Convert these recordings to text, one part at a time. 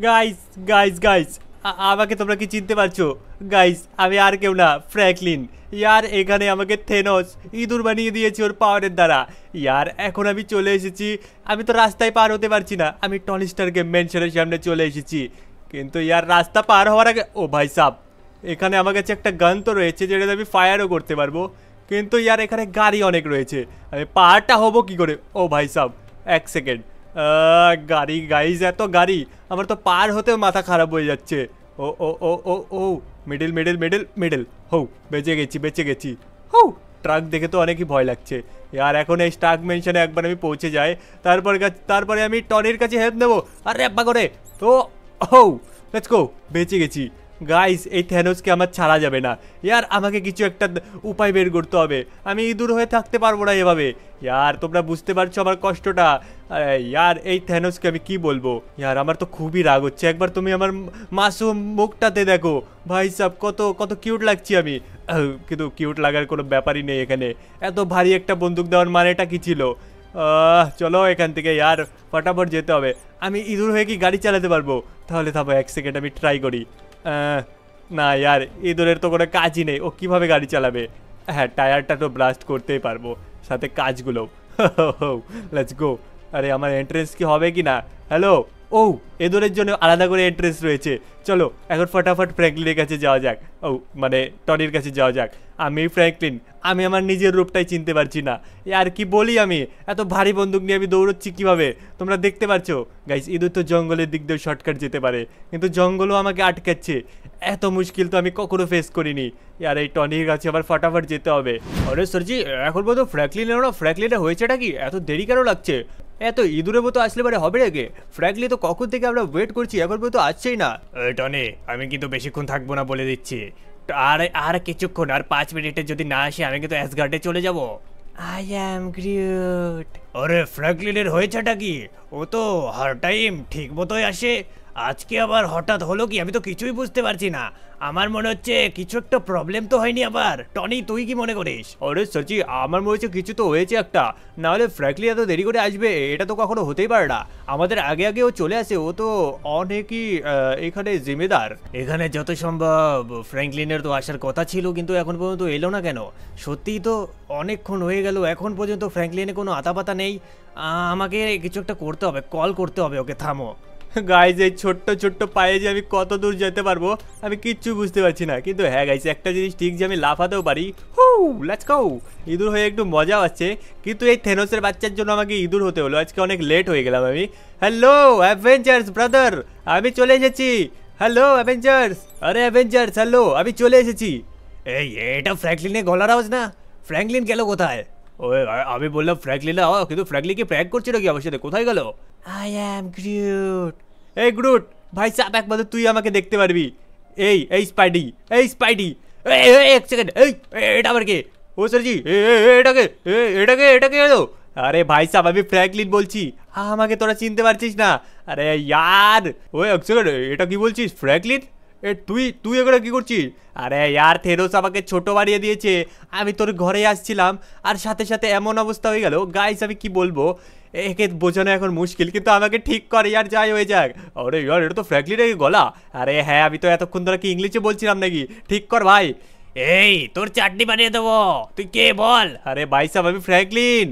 Guys guys guys আমাকে তোমরা কি চিনতে পারছো? গাইস আমি আর কেউ না, ফ্র্যাঙ্কলিন। ইয়ার এখানে আমাকে থেনোস ইঁদুর বানিয়ে দিয়েছে ওর পাওয়ারের দ্বারা। ইয়ার এখন আমি চলে এসেছি, আমি তো রাস্তায় পার হতে পারছি না, আমি টনি স্টার্কের মেনশনের সামনে চলে এসেছি। কিন্তু ইয়ার রাস্তা পার হওয়ার আগে ও ভাই সাব, এখানে আমার কাছে একটা গান তো রয়েছে যেটাতে আমি ফায়ারও করতে পারবো, কিন্তু ইয়ার এখানে গাড়ি অনেক রয়েছে, আমি পারটা হবো কি করে? ও ভাই সাব এক সেকেন্ড, গাড়ি গাইজ, এত গাড়ি আমার তো পার হতেও মাথা খারাপ হয়ে যাচ্ছে। ও ও ও ও ও মিডল মিডল মিডল মিডল, হৌ বেঁচে গেছি বেঁচে গেছি। হৌ ট্রাক দেখে তো অনেকই ভয় লাগছে। আর এখন এই স্টার্ক মেনশনে একবার আমি পৌঁছে যাই, তারপরে আমি টনির কাছে হেল্প নেবো। আরে আব্বা করে তো, হৌ লেটস গো, বেঁচে গেছি। গাইস এই থ্যানোসকে আমার ছাড়া যাবে না ইয়ার, আমাকে কিছু একটা উপায় বের করতে হবে, আমি ইঁদুর হয়ে থাকতে পারবো না এভাবে। ইয়ার তোমরা বুঝতে পারছো আমার কষ্টটা। ইয়ার এই থ্যানোসকে আমি কি বলবো? ইয়ার আমার তো খুবই রাগ হচ্ছে, একবার তুমি আমার মাসুম মুখটাতে দেখো ভাই সাব, কত কত কিউট লাগছি আমি। কিন্তু কিউট লাগার কোনো ব্যাপারই নেই এখানে, এত ভারী একটা বন্দুক দেওয়ার মানেটা কি ছিল? চলো এখান থেকে ইয়ার, ফটাফট যেতে হবে। আমি ইঁদুর হয়ে কি গাড়ি চালাতে পারবো? তাহলে থামো এক সেকেন্ড, আমি ট্রাই করি। না ইয়ার, ইঁদুরের তো কোনো কাজই নেই, ও কিভাবে গাড়ি চালাবে? হ্যাঁ টায়ারটা তো ব্লাস্ট করতেই পারবো, সাথে কাজগুলো। Let's go. আরে আমার এন্ট্রেন্স কি হবে কি না? হ্যালো, ও ইঁদুরের জন্য আলাদা করে এন্ট্রেন্স রয়েছে। চলো এখন ফটাফট ফ্র্যাঙ্কলিনের কাছে যাওয়া যাক, ও মানে টনির কাছে যাওয়া যাক। আমি ফ্র্যাঙ্কলিন, আমি আমার নিজের রূপটাই চিনতে পারছি না। আর কি বলি, আমি এত ভারী বন্দুক নিয়ে আমি দৌড়চ্ছি কিভাবে তোমরা দেখতে পাচ্ছো? গাইস ইঁদুর তো জঙ্গলের দিক দিয়ে শর্টকাট যেতে পারে, কিন্তু জঙ্গলও আমাকে আটকাচ্ছে। এত মুশকিল তো আমি কখনো ফেস করিনি। আর এই টনির কাছে আবার ফটাফট যেতে হবে। আরে স্যারজি, এখন বলতো ফ্র্যাঙ্কলিন এলো না, ফ্র্যাঙ্কলিনের হয়েছেটা কি? এত দেরি কেন লাগছে? এত ইঁদুরের মতো আসলে পরে হবে রেগে? ফ্র্যাঙ্কলি তো কখন থেকে আমরা ওয়েট করছি, এখন পর্যন্ত আসছেই না। টনি আমি কিন্তু বেশিক্ষণ থাকবো না বলে দিচ্ছি, আর আর কিছুক্ষণ, আর 5 মিনিটে যদি না আসে আমি কিন্তু অ্যাসগার্ডে চলে যাব। I am Groot. আরে ফ্র্যাঙ্কলিনের হয়েছেটা কি? ও তো হার টাইম ঠিক মতোই আসে, আজকে আবার হঠাৎ হলো কি? আমি তো কিছুই বুঝতে পারছি না, আমার মনে হচ্ছে কিছু একটা প্রবলেম তো হয়নি আবার? টনি তুই কি মনে করিস? আরে সচি আমার মনে হচ্ছে কিছু তো হয়েছে একটা, নাহলে ফ্র্যাঙ্কলি এত দেরি করে আসবে এটা তো কখনো হতেই পারে না। আমাদের আগে আগে ও চলে আসে, ও তো অনেকই এখানে জিম্মেদার। এখানে যত সম্ভব ফ্র্যাঙ্কলিনের তো আসার কথা ছিল, কিন্তু এখন পর্যন্ত এলো না কেন? সত্যিই তো অনেকক্ষণ হয়ে গেল, এখন পর্যন্ত ফ্র্যাঙ্কলিনের কোনো আতাপাতা নেই। আমাকে কিছু একটা করতে হবে, কল করতে হবে ওকে। থামো গাইজ, এই ছোট্ট ছোট্ট পায়ে যে আমি কত দূর যেতে পারবো আমি কিচ্ছু বুঝতে পারছি না, কিন্তু হ্যাঁ গাইজ একটা জিনিস ঠিক যে আমি লাফাতেও পারি। হু লেটস গো। ইঁদুর হয়ে একটু মজা আছে, কিন্তু এই থেনোসের বাচ্চার জন্য আমাকে ইঁদুর হতে হলো, আজকে অনেক লেট হয়ে গেলাম আমি। হ্যালো অ্যাভেঞ্জার্স ব্রাদার, আমি চলে এসেছি। হ্যালো অ্যাভেঞ্জার্স, আরে অ্যাভেঞ্জার্স হ্যালো, আমি চলে এসেছি। এই এটা ফ্র্যাঙ্কলিনের গলার আওয়াজ না? ফ্র্যাঙ্কলিন গেল কোথায়? ওই আমি বললাম ফ্র্যাঙ্কলিন, কিন্তু ফ্র্যাঙ্কলিন কি প্র্যাঙ্ক করছিল কি আমার সাথে? কোথায় গেল? I am Groot. এই গ্রুট ভাই সাপ, একমাত্র তুই আমাকে দেখতে পারবি। এই এই স্পাইডি, এই স্পাইডি, এক সেকেন্ড, এই এটা আবার কে? ও স্যারজি এটাকে এটাকে এটাকে এলো। আরে ভাই সাপ আমি ফ্র্যাঙ্কলিন বলছি, আমাকে তোরা চিনতে পারছিস না? আরে ইয়ার ওই এক সেকেন্ড, এটা কি বলছিস ফ্র্যাঙ্কলিন? এ তুই তুই এগুলো কি করছিস? আরে ইয়ার থেনোস আমাকে ছোট বানিয়ে দিয়েছে, আমি তোর ঘরে আসছিলাম আর সাথে সাথে এমন অবস্থা হয়ে গেল। গাইস আমি কি বলবো, একে বোঝানো এখন মুশকিল, কিন্তু আমাকে ঠিক করে ইয়ার, যাই হয়ে যাক। আরে ইয়ার এটা তো ফ্র্যাঙ্কলিনের গলা। আরে হ্যাঁ আমি তো এতক্ষণ ধরে কি ইংলিশে বলছিলাম নাকি? ঠিক কর ভাই। এই তোর চাটনি বানিয়ে দেবো, তুই কে বল? আরে ভাই সাহেব আমি ফ্র্যাঙ্কলিন।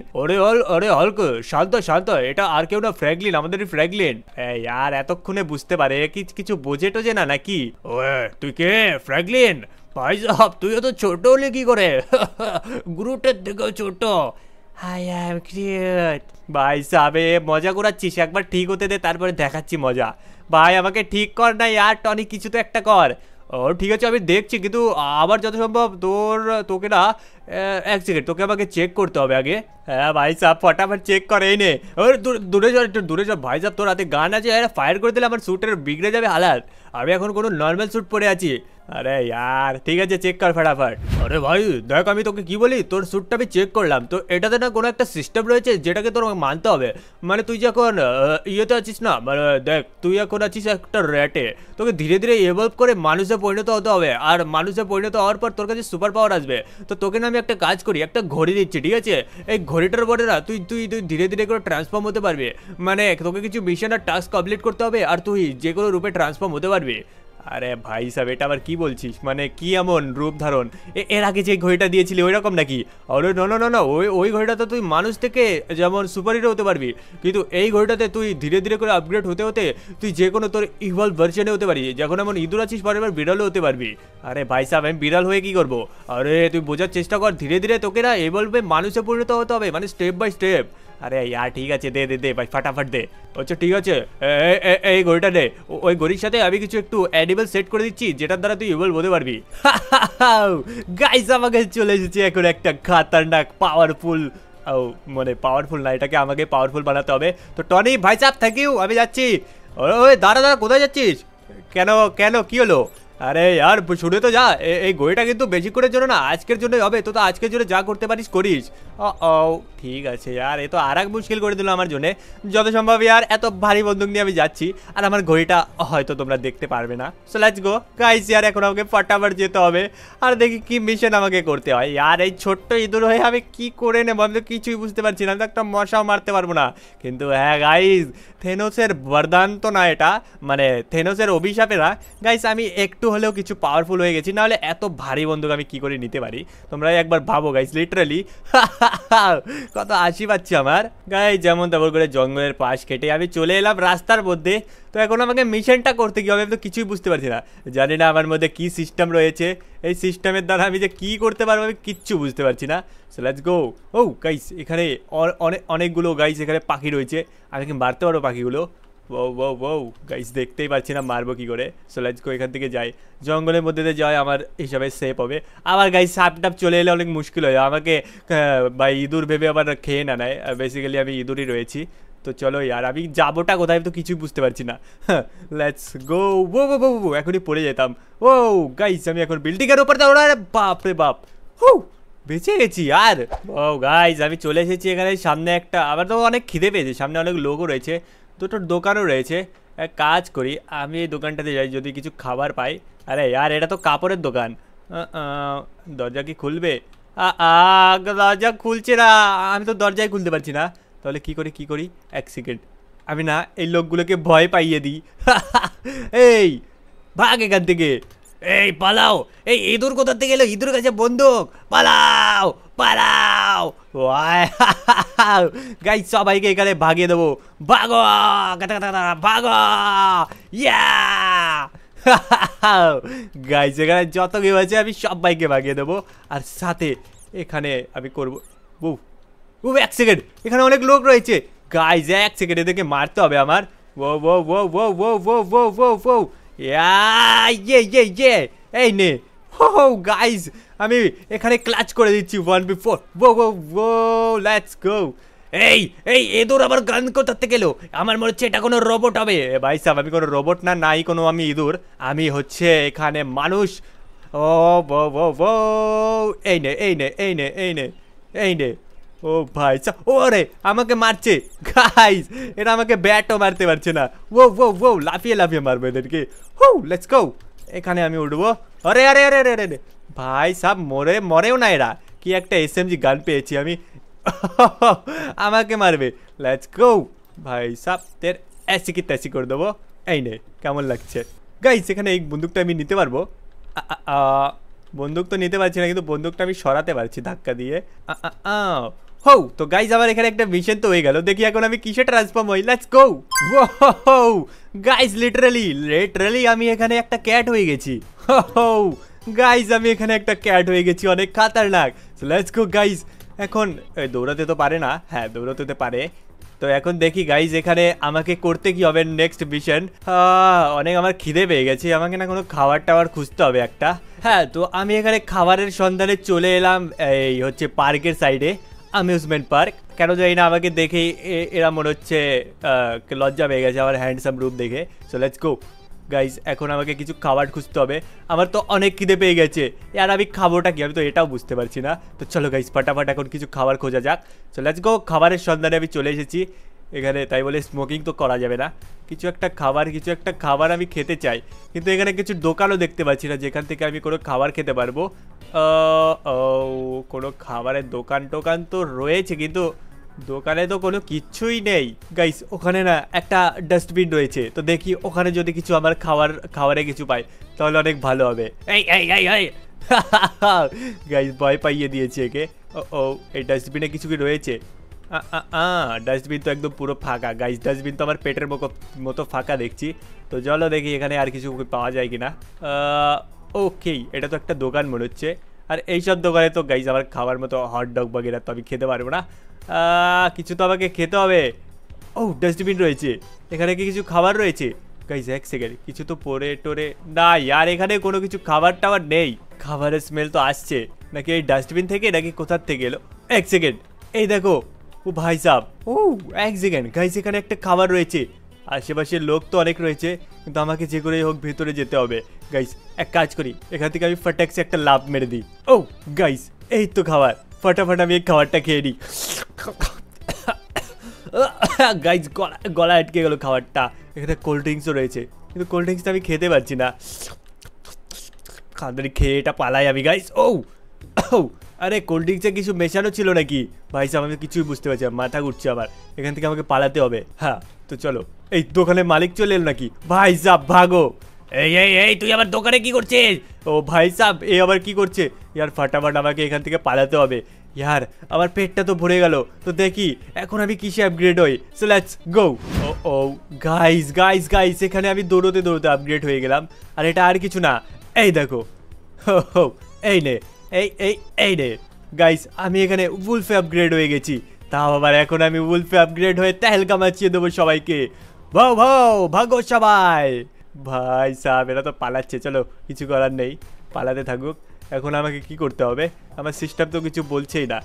ওরে হল্ক শান্ত শান্ত, এটা আর কেউ না, ফ্র্যাঙ্কলিন, আমাদের ফ্র্যাঙ্কলিন। এই আর এতক্ষণে বুঝতে পারে কিছু বোঝে টোজে না নাকি? ওয়ে তুই কে ফ্র্যাঙ্কলিন? ভাই সাহেব তুইও তো ছোট হলে কি করে? গ্রুটের থেকেও ছোট। I am Groot. ভাই সাহেব মজা করাচ্ছিস, একবার ঠিক হতে দে তারপরে দেখাচ্ছি মজা। ভাই আমাকে ঠিক কর না ইয়ার, টনি কিছু তো একটা কর। ও ঠিক আছে আমি দেখছি, কিন্তু আবার যত সম্ভব তোকে না, এক সেকেন্ড তোকে আমাকে চেক করতে হবে আগে। হ্যাঁ ভাই সাহেব ফটাফট চেক করে এই নে। ওর দূরে যাও, একটু দূরে যাও ভাই সাহেব, তোর হাতে গান আছে, ফায়ার করে দিলে আমার স্যুটের বিগড়ে যাবে হালাত। আমি এখন কোনো নর্মাল স্যুট পরে আছি। আরে ইয়ার ঠিক আছে চেক কর ফটাফট। আরে ভাই দেখ আমি তোকে কি বলি, তোর স্যুটটা আমি চেক করলাম তো, এটাতে না কোনো একটা সিস্টেম রয়েছে যেটাকে তোর মানতে হবে। মানে তুই যখন ইয়েতে আছিস না, মানে দেখ তুই এখন আছিস একটা র্যাটে, তোকে ধীরে ধীরে এভলভ করে মানুষে পরিণত হতে হবে, আর মানুষে পরিণত হওয়ার পর তোর কাছে সুপার পাওয়ার আসবে। তো তোকে না আমি আমি একটা কাজ করি, একটা ঘড়ি দিচ্ছি, ঠিক আছে? এই ঘড়িটার পরে না তুই তুই তুই ধীরে ধীরে করে ট্রান্সফর্ম হতে পারবি। মানে তোকে কিছু মিশন আর টাস্ক কমপ্লিট করতে হবে, আর তুই যে কোনো রূপে ট্রান্সফর্ম হতে পারবি। আরে ভাই সাহেব, এটা আবার কি বলছিস? মানে কি এমন রূপ ধারণ? এর আগে যে ঘড়িটা দিয়েছিলি ওই রকম নাকি? আরে না না না না, ওই ঘড়িটাতে তুই মানুষ থেকে যেমন সুপার হিরো হতে পারবি, কিন্তু এই ঘড়িটাতে তুই ধীরে ধীরে করে আপগ্রেড হতে হতে তুই যে কোনো তোর ইভলভ ভার্সনে হতে পারবি। যখন এমন ইঁদুর আছিস পরের বার বিড়ালও হতে পারবি। আরে ভাই সাহেব, আমি বিড়াল হয়ে কি করবো? আরে তুই বোঝার চেষ্টা কর, ধীরে ধীরে তোকে না এভলভে মানুষে পরিণত হতে হবে, মানে স্টেপ বাই স্টেপ। আরে ইয়ার ঠিক আছে, দে দে দে ভাই, ফাটাফাট দে। আচ্ছা ঠিক আছে, এই ঘড়িটা দে। ওই ঘড়ির সাথে আমি কিছু একটু অ্যানিমেল সেট করে দিচ্ছি, যেটার দ্বারা তুই ইভল হতে পারবি। গাইস, আমাকে চলে এসেছে এখন একটা খাতারনাক পাওয়ারফুল, মানে পাওয়ারফুল না, এটাকে আমাকে পাওয়ারফুল বানাতে হবে। তো টনি ভাই সাহেব, থ্যাংক ইউ, আমি যাচ্ছি। ওই দাঁড়া দাঁড়া, কোথায় যাচ্ছিস? কেন কেন, কি হলো? আরে यार শুনে তো যা, এই ঘড়িটা কিন্তু বেশিক্ষণের জন্য না, আজকের জন্যই হবে। তো আজকের জন্য যা করতে পারিস করিস। ঠিক আছে यार, এ তো আর এক মুশকিল করে দিল আমার জন্য। যত সম্ভব यार, এত ভারী বন্দুক নিয়ে আমি যাচ্ছি, আর আমার ঘড়িটা হয়তো তোমরা দেখতে পারবে না। সো লেটস গো গাইস, यार এখন আমাকে ফটাফট যেতে হবে, আর দেখি কি মিশন আমাকে করতে হয়। यार এই ছোট্ট ইঁদুর হয়ে আমি কি করে নেব, আমি তো কিছুই বুঝতে পারছি না। আমি তো একটা মশাও মারতে পারবো না। কিন্তু হ্যাঁ গাইস, থেনোসের বরদান তো না এটা, মানে থেনোসের অভিশাপে না গাইস, আমি একটু হলেও কিছু পাওয়ারফুল হয়ে গেছি, নাহলে এত ভারী বন্দুক আমি কি করে নিতে পারি তোমরা একবার ভাবো গাইস। লিটারালি কত হাসি পাচ্ছে আমার। গাইস যেমন তেমন করে জঙ্গলের পাশ কেটে আমি চলে এলাম রাস্তার মধ্যে। তো এখন আমাকে মিশনটা করতে কি হবে আমি তো কিছুই বুঝতে পারছি না। জানি না আমার মধ্যে কি সিস্টেম রয়েছে, এই সিস্টেমের দ্বারা আমি যে কি করতে পারবো আমি কিচ্ছু বুঝতে পারছি না। So let's go. Oh guys, এখানে অনেকগুলো গাইস এখানে পাখি রয়েছে, আমি কি মারতে পারবো পাখিগুলো? ও ও ও গাইস, দেখতেই পাচ্ছি না মারবো কি করে। সো লেটস গো, এখান থেকে যাই, জঙ্গলের মধ্যে দিয়ে যাই, আমার হিসাবে সেফ হবে। আবার গাইস সাপ টাপ চলে এলে অনেক মুশকিল হয় আমাকে, বা ইঁদুর ভেবে আবার খেয়ে না নেয়। বেসিক্যালি আমি ইঁদুরই রয়েছি। তো চলো यार, আমি যাবোটা কোথায় তো কিছুই বুঝতে পারছি না। Let's go. ও ও ও, এখনই পড়ে যেতাম। ও গাইস, আমি এখন বিল্ডিংয়ের উপর দাঁড়া, বাপ রে বাপ, বেঁচে গেছি আর। ও গাইস, আমি চলে এসেছি এখানে। সামনে একটা, আমার তো অনেক খিদে পেয়েছে, সামনে অনেক লোকও রয়েছে, দুটো দোকানও রয়েছে। এক কাজ করি, আমি এই দোকানটাতে যাই, যদি কিছু খাবার পাই। আরে यार, এটা তো কাপড়ের দোকান, দরজা কি খুলবে? দরজা খুলছে না, আমি তো দরজাই খুলতে পারছি না। তাহলে কি করি কি করি, এক সেকেন্ড, আমি না এই লোকগুলোকে ভয় পাইয়ে দিই। এই ভাগ এখান থেকে, এই পালাও। এই ইঁদুর কোথা থেকে এলো? ইঁদুর কাছে বন্দুক, পালাও পালাও। গাইস সবাইকে এখানে ভাগিয়ে দেবো, ভাগো ভাগো, ইয়া। গাইস এখানে যত কেউ আছে আমি সবাইকে ভাগিয়ে দেবো, আর সাথে এখানে আমি করবো। ও এক সেকেন্ড, এখানে অনেক লোক রয়েছে গাইস, এক সেকেন্ড এদেরকে মারতে হবে আমার। ও oh oh oh oh oh oh oh ও, ইয়ে এই নে। ও গাইস, আমি এখানে ক্লাচ করে দিচ্ছি 1v4। Oh oh oh, let's go. এই এই ইঁদুর আবার গান কোথা থেকে এলো? আমার মনে হচ্ছে এটা কোনো রোবট হবে। ভাই সাহেব, আমি কোনো রোবট না, নাই কোনো আমি ইঁদুর, আমি হচ্ছে এখানে মানুষ। ও ও ও ও, এই নে এই নে এই নে এই নে এই নে। ও ভাই সাহেব, ওরে আমাকে মারছে গাইস, এটা আমাকে ব্যাটও মারতে পারছে না। ও ও ও, লাফিয়ে লাফিয়ে মারবো এদেরকে। হো লেটস গো, এখানে আমি উঠবো। আরে আরে আরে আরে আরে ভাই সাহেব, মরেও না এরা, কি একটা এসএমজি গান পেয়েছি আমি। আমাকে মারবে, লেটস গো। ভাই সাহেব তের ऐसी की तैसी করে দেবো। এই নে, কেমন লাগছে গাইস? এখানে এই বন্দুকটা আমি নিতে পারবো? বন্দুক তো নিতে পারছি না, কিন্তু বন্দুকটা আমি সরাতে পারছি ধাক্কা দিয়ে। হো, তো গাইস আমার এখানে একটা মিশন তো হয়ে গেল, দেখি এখন আমি কিসে ট্রান্সফর্ম হই। Let's go. Wow guys, literally আমি এখানে একটা ক্যাট হয়ে গেছি। হো গাইস, আমি এখানে একটা ক্যাট হয়ে গেছি, অনেক খাতারনাক। So let's go guys. এখন দৌড়াতে তো পারে না, হ্যাঁ দৌড়াতে তো পারে। তো এখন দেখি গাইস এখানে আমাকে করতে কি হবে নেক্সট মিশন। অনেক আমার খিদে পেয়ে গেছে, আমাকে না কোনো খাবার টাবার খুঁজতে হবে একটা। হ্যাঁ, তো আমি এখানে খাবারের সন্ধানে চলে এলাম, এই হচ্ছে পার্কের সাইডে, অ্যামিউজমেন্ট পার্ক। কেন জানি না আমাকে দেখে এরা মনে হচ্ছে লজ্জা পেয়ে গেছে আমার হ্যান্ডসাম রূপ দেখে। সো লেটস গো গাইস, এখন আমাকে কিছু খাবার খুঁজতে হবে, আমার তো অনেক খিদে পেয়ে গেছে। আর আমি খাবোটা কি, আমি তো এটাও বুঝতে পারছি না। তো চলো গাইস, ফাটাফাট এখন কিছু খাবার খোঁজা যাক। সো লেটস গো, খাবারের সন্ধানে আমি চলে এসেছি। এখানে, তাই বলে স্মোকিং তো করা যাবে না। কিছু একটা খাবার আমি খেতে চাই, কিন্তু এখানে কিছু দোকানও দেখতে পাচ্ছি না যেখান থেকে আমি কোনো খাবার খেতে পারবো। ও, কোনো খাবারের দোকান টোকান তো রয়েছে, কিন্তু দোকানে তো কোনো কিচ্ছুই নেই গাইস। ওখানে না একটা ডাস্টবিন রয়েছে, তো দেখি ওখানে যদি কিছু আমার খাবারে কিছু পাই তাহলে অনেক ভালো হবে। এই এই এই এই গাইস ভয় পাইয়ে দিয়েছে একে। ও, এই ডাস্টবিনে কিছু কি রয়েছে? ডাস্টবিন তো একদম পুরো ফাঁকা গাইস, ডাস্টবিন তো আমার পেটের মতো ফাঁকা দেখছি। তো চলো দেখি এখানে আর কিছু পাওয়া যায় কিনা। ওকে, এটা তো একটা দোকান মনে হচ্ছে। আর এইসব দোকানে তো গাইস আমার খাবার মতো হট ডগ বাগেরা তো আমি খেতে পারবো না। কিছু তো আমাকে খেতে হবে। ও, ডাস্টবিন রয়েছে, এখানে কি কিছু খাবার রয়েছে? গাইস এক সেকেন্ড, কিছু তো পরে টোরে না ইয়ার, এখানে কোনো কিছু খাবার টাবার নেই। খাবারের স্মেল তো আসছে, নাকি এই ডাস্টবিন থেকে, নাকি কোথার থেকে এলো? এক সেকেন্ড, এই দেখো, ও ভাই সাহ, ও এক সেকেন্ড গাইস, এখানে একটা খাবার রয়েছে। আশেপাশের লোক তো অনেক রয়েছে, কিন্তু আমাকে যে করেই হোক ভেতরে যেতে হবে গাইস। এক কাজ করি, এখান থেকে আমি ফটাকসে একটা লাফ মেরে দিই। ও গাইস, এই তো খাবার, ফটাফট আমি এই খাবারটা খেয়ে নিই। গাইস গলা আটকে গেল খাবারটা। এখানে কোল্ড ড্রিঙ্কসও রয়েছে, কিন্তু কোল্ড ড্রিঙ্কসটা আমি খেতে পারছি না। খাবারটা খেয়ে এটা পালাই আমি গাইস। ও আরে কোল্ড ড্রিঙ্কসে কিছু মেশানো ছিল নাকি? ভাই সাহেব আমি কিছুই বুঝতে পারছি না, মাথা ঘুরছে আমার। এখান থেকে আমাকে পালাতে হবে। হ্যাঁ তো চলো। এই দোকানের মালিক চলে এলো নাকি? ভাই সাহেব ভাগো। এই এই এই তুই আমার দোকানে কি করছিস? ও ভাই সাহেব এ আবার কি করছে? ইয়ার ফাটাফাট আমাকে এখান থেকে পালাতে হবে। ইয়ার আমার পেটটা তো ভরে গেল, তো দেখি এখন আমি কিসে আপগ্রেড হই। So let's go. Oh guys guys guys, এখানে আমি দৌড়তে দৌড়তে আপগ্রেড হয়ে গেলাম। আর এটা আর কিছু না, এই দেখো, এই নে, এই নে গাইস, আমি এখানে উলফে আপগ্রেড হয়ে গেছি। তাও আবার এখন আমি উলফে আপগ্রেড হয়ে তেহলকা মাচিয়ে দেবো সবাইকে। ভাও ভাগো সবাই। ভাই সাহেব এরা তো পালাচ্ছে, চলো কিছু করার নেই, পালাতে থাকুক। এখন আমাকে কি করতে হবে? আমার সিস্টেম তো কিছু বলছেই না।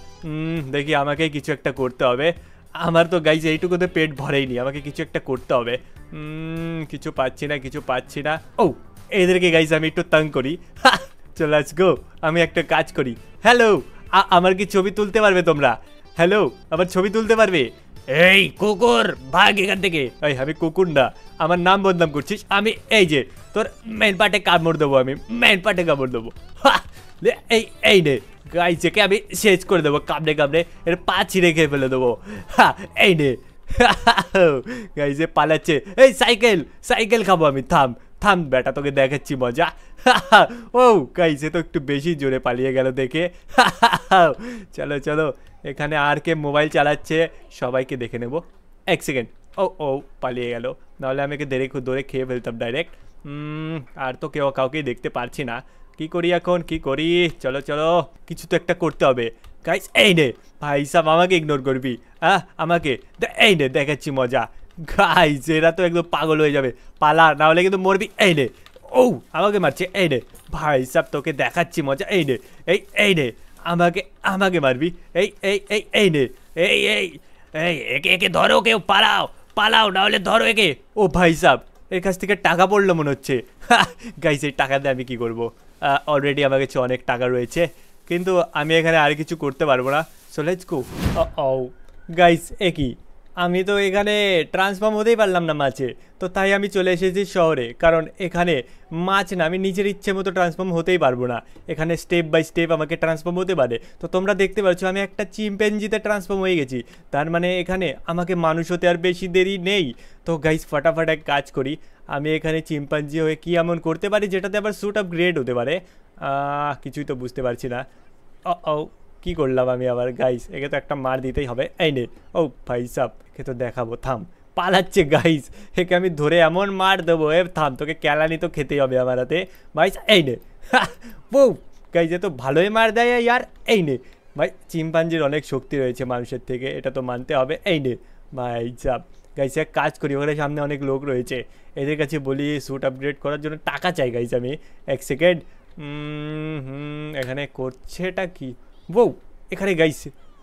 দেখি আমাকে কিছু একটা করতে হবে। আমার তো গাইস এইটুকুতে পেট ভরেইনি, আমাকে কিছু একটা করতে হবে। কিছু পাচ্ছি না। ও এদেরকে গাইস আমি একটু তাং করি। চলো লেটস গো। আমি একটা কাজ করি। হ্যালো, আমার কি ছবি তুলতে পারবে তোমরা? হ্যালো, আমার ছবি তুলতে পারবে? এই কুকুর ভাগ এখান থেকে। এই আমি কুকুর না, আমার নাম বদনাম করছিস। আমি এই যে তোর মেন পার্টে কামড় দেবো, আমি মেন পার্টে কামড় দেবো। এই নে গাইস, একে আমি শেষ করে দেবো কামড়ে এর পা ছিঁড়ে খেয়ে ফেলে দেবো। এই নে গাইস, পালাচ্ছে। এই সাইকেল খাবো আমি। থাম বেটা, তোকে দেখাচ্ছি মজা। ও গাইস, এ তো একটু বেশি জোরে পালিয়ে গেল দেখে। চলো এখানে আর কে মোবাইল চালাচ্ছে সবাইকে দেখে নেব। এক সেকেন্ড। ও পালিয়ে গেল, নাহলে আমাকে ধরে খেয়ে ফেলতাম ডাইরেক্ট। আর তো কাউকেই দেখতে পারছি না। কি করি এখন, কি করি? চলো কিছু তো একটা করতে হবে গাইস। এই নে ভাই সাহেব, আমাকে ইগনোর করবি? আমাকে এই নে দেখাচ্ছি মজা। গাইস এরা তো একদম পাগল হয়ে যাবে, পালা না হলে কিন্তু মরবি। এই নে, ও আমাকে মারছে। এই নে ভাই সাহেব, তোকে দেখাচ্ছি মজা। এই নে এই নে, আমাকে মারবি? এই নে, একে ধরো, কেউ পালাও না হলে ধরো একে। ও ভাই সাহেব, এর কাছ থেকে টাকা পড়লো মনে হচ্ছে। গাইস এই টাকা দিয়ে আমি কি করবো? অলরেডি আমার কাছে অনেক টাকা রয়েছে, কিন্তু আমি এখানে আর কিছু করতে পারবো না। So let's go. গাইস একই, আমি তো এখানে ট্রান্সফর্ম হতেই পারলাম না মাছে, তো তাই আমি চলে এসেছি শহরে। কারণ এখানে মাছ না, আমি নিজের ইচ্ছে মতো ট্রান্সফর্ম হতেই পারবো না। এখানে স্টেপ বাই স্টেপ আমাকে ট্রান্সফর্ম হতে পারে। তো তোমরা দেখতে পাচ্ছ আমি একটা চিম্প্যাঞ্জিতে ট্রান্সফর্ম হয়ে গেছি। তার মানে এখানে আমাকে মানুষ হতে আর বেশি দেরি নেই। তো গাইস ফটাফট এক কাজ করি, আমি এখানে চিম্পাঞ্জি হয়ে কী এমন করতে পারি যেটাতে আবার স্যুট আপগ্রেড হতে পারে? কিছুই তো বুঝতে পারছি না। কি করলাম আমি আবার? গাইস একে তো একটা মার দিতেই হবে। এই নে। ও ভাই সাব, একে তো দেখাবো। থাম, পালাচ্ছে গাইস, একে আমি ধরে এমন মার দেবো। থাম, তোকে ক্যালানি তো খেতেই হবে আমার হাতে। ভাই এই নে। বউ গাইস, এ তো ভালোই মার দেয় ইয়ার। এই নে ভাই, চিম্পাঞ্জির অনেক শক্তি রয়েছে মানুষের থেকে, এটা তো মানতে হবে। এই নে ভাই সাব। গাইস এক কাজ করি, ওখানে সামনে অনেক লোক রয়েছে, এদের কাছে বলি স্যুট আপগ্রেড করার জন্য টাকা চাই। গাইস আমি এক সেকেন্ড। এখানে করছেটা কি? বউ এখানে গাইস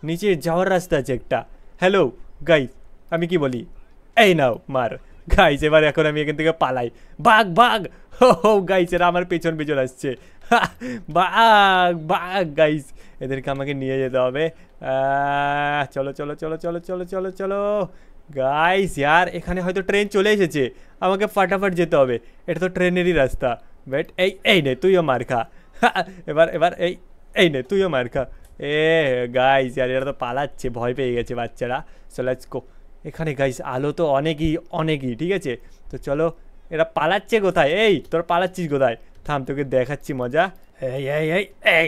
নিচে যাওয়ার রাস্তা আছে একটা। হ্যালো গাইস, আমি কি বলি? এই নাও মার। গাইস এবার এখন আমি এখান থেকে পালাই। বাঘ হো গাইস, এরা আমার পেছন আসছে। বাঘ গাইস, এদেরকে আমাকে নিয়ে যেতে হবে। চলো। গাইস ইয়ার এখানে হয়তো ট্রেন চলে এসেছে, আমাকে ফাটাফাট যেতে হবে, এটা তো ট্রেনেরই রাস্তা। বেট এই এই নে তুইও মার খা। এবার এবার এই এই নে তুইও মার খা। এ গাইস ইয়ার এরা তো পালাচ্ছে, ভয় পেয়ে গেছে বাচ্চারা। সো লেটস গো। এখানে গাইস আলো তো অনেকই অনেকই, ঠিক আছে, তো চলো। এরা পালাচ্ছে কোথায়? এই তোর পালাচ্ছিস কোথায়? থাম তোকে দেখাচ্ছি মজা। এই এই এই এই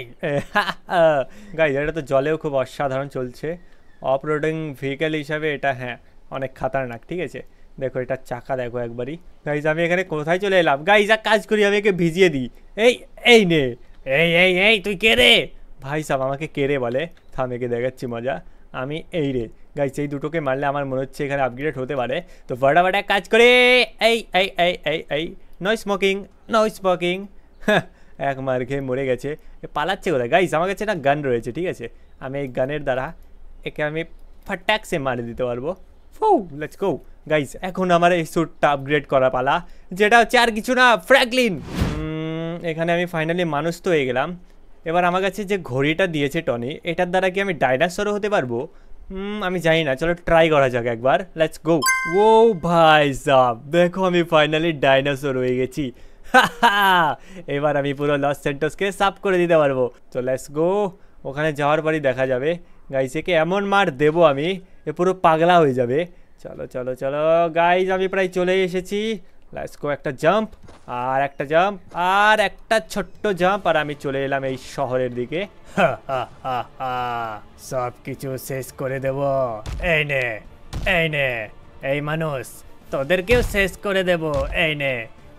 গাইস এটা তো জলেও খুব অসাধারণ চলছে, অফ রোডিং ভেহিক্যাল হিসাবে এটা হ্যাঁ অনেক খাতারনাক, ঠিক আছে। দেখো এটা চাকা দেখো একবারই। গাইজ আমি এখানে কোথায় চলে এলাম? গাইজ এক কাজ করি, আমি একে ভিজিয়ে দিই। এই এই নে। এই এই এই তুই কে রে? ভাই সাহেব আমাকে কে রে বলে? থাম একে দেখাচ্ছি মজা। আমি এই রে। গাইজ এই দুটোকে মারলে আমার মনে হচ্ছে এখানে আপগ্রেড হতে পারে, তো ফটাফট এক কাজ করে। এই এই এই এই এই নো স্মোকিং, নো স্মোকিং। এক মার খেয়ে মরে গেছে। পালাচ্ছে কোথায়? গাইজ আমার কাছে না গান রয়েছে, ঠিক আছে, আমি এই গানের দ্বারা একে আমি ফটাক সে মারে দিতে পারবো। ফু লেটস গো। গাইজ এখন আমার এই স্যুটটা আপগ্রেড করা পালা, যেটা হচ্ছে আর কিছু না, ফ্র্যাঙ্কলিন। এখানে আমি ফাইনালি মানুষ তো হয়ে গেলাম। এবার আমার কাছে যে ঘড়িটা দিয়েছে টনি, এটার দ্বারা কি আমি ডাইনোসরও হতে পারবো? আমি জানি না, চলো ট্রাই করা যাক একবার। Let's go. ও ভাই সাব দেখো আমি ফাইনালি ডাইনোসর হয়ে গেছি। এবার আমি পুরো লস সেন্টোসকে সাফ করে দিতে পারবো। তো লেটস গো। ওখানে যাওয়ার পরই দেখা যাবে। গাইস একে এমন মার দেবো আমি, এ পুরো পাগলা হয়ে যাবে। চলো চলো চলো গাইজ আমি প্রায় চলে এসেছি। Let's go. একটা জাম্প আর একটা জাম্প আর একটা ছোট্ট জাম্প, আর আমি চলে এলাম এই শহরের দিকে। সব কিছু শেষ করে দেব। এই নে এই নে এই মানুষ, তোদেরকেও শেষ করে দেব। এই নে,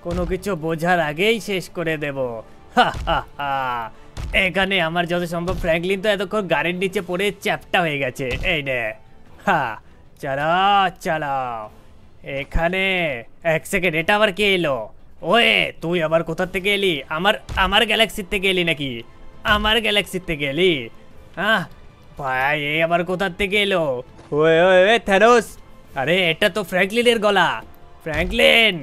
কোনো কিছু বোঝার আগেই শেষ করে দেব। এখানে আমার যত সম্ভব ফ্র্যাঙ্কলিন তো এতক্ষণ গাড়ির নিচে পড়ে চ্যাপটা হয়ে গেছে। এই নে চলো চলো এখানে। এক সেকেন্ড, এটা আবার কে এলো? ওয়ে তুই আবার কোথা থেকে এলি? আমার গ্যালাক্সির থেকে এলি নাকি? আমার গ্যালাক্সির থেকে এলি? ভাই এ আবার কোথার থেকে এলো? ওয়ে ওয়ে থ্যানোস, আরে এটা তো ফ্র্যাঙ্কলিনের গলা। ফ্র্যাঙ্কলিন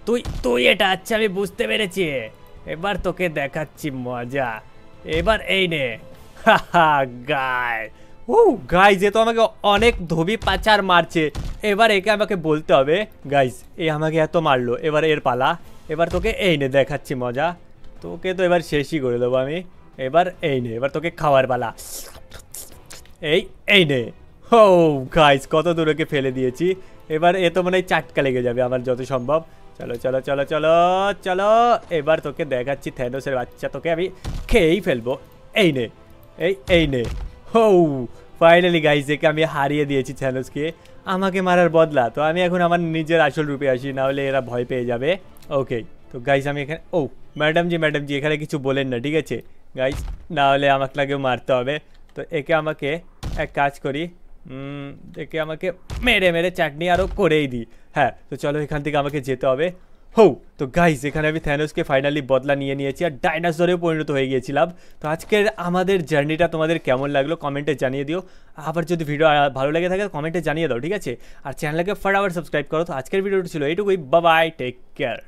তুই তুই এটা, আচ্ছা আমি বুঝতে পেরেছি। এবার তোকে দেখাচ্ছি মজা। এবার এই নে। গাই গাইজ এ তো আমাকে অনেক ধোবি পাচার মারছে। এবার একে আমাকে বলতে হবে। গাইজ এ আমাকে এত মারলো, এবার এর পালা। এবার তোকে এই নে দেখাচ্ছি মজা। তোকে তো এবার শেষই করে দেবো আমি। এবার এই নে, এবার তোকে খাওয়ার পালা। এই এই নে। ও গাইজ কত দূরকে ফেলে দিয়েছি। এবার এ তো মনে হয় চাটকা লেগে যাবে আমার যত সম্ভব। চলো চলো চলো চলো চলো, এবার তোকে দেখাচ্ছি থ্যানোসের বাচ্চা, তোকে আমি খেয়েই ফেলবো। এই নে এই এই নে। হো ফাইনালি গাইজ একে আমি হারিয়ে দিয়েছি থ্যানোসকে। আমাকে মারার বদলা তো আমি এখন আমার নিজের আসল রূপে আসি, না হলে এরা ভয় পেয়ে যাবে। ওকে তো গাইজ আমি এখানে, ও ম্যাডাম জি এখানে কিছু বলেন না, ঠিক আছে গাইজ, না হলে আমাকে লাগেও মারতে হবে। তো একে আমাকে এক কাজ করি, একে আমাকে মেরে মেরে চাটনি আরও করেই দিই। হ্যাঁ তো চলো এখান থেকে আমাকে যেতে হবে। হো তো গাইজ এখানে আমি থ্যানোসকে ফাইনালি বদলা নিয়ে নিয়েছি আর ডাইনোসরেও পরিণত হয়ে গিয়েছিলাম। তো আজকের আমাদের জার্নিটা তোমাদের কেমন লাগলো কমেন্টে জানিয়ে দিও। আবার যদি ভিডিও ভালো লেগে থাকে কমেন্টে জানিয়ে দাও, ঠিক আছে, আর চ্যানেলকে ফটাফট সাবস্ক্রাইব করো। তো আজকের ভিডিওটি ছিল এইটুকুই। Bye bye, take care.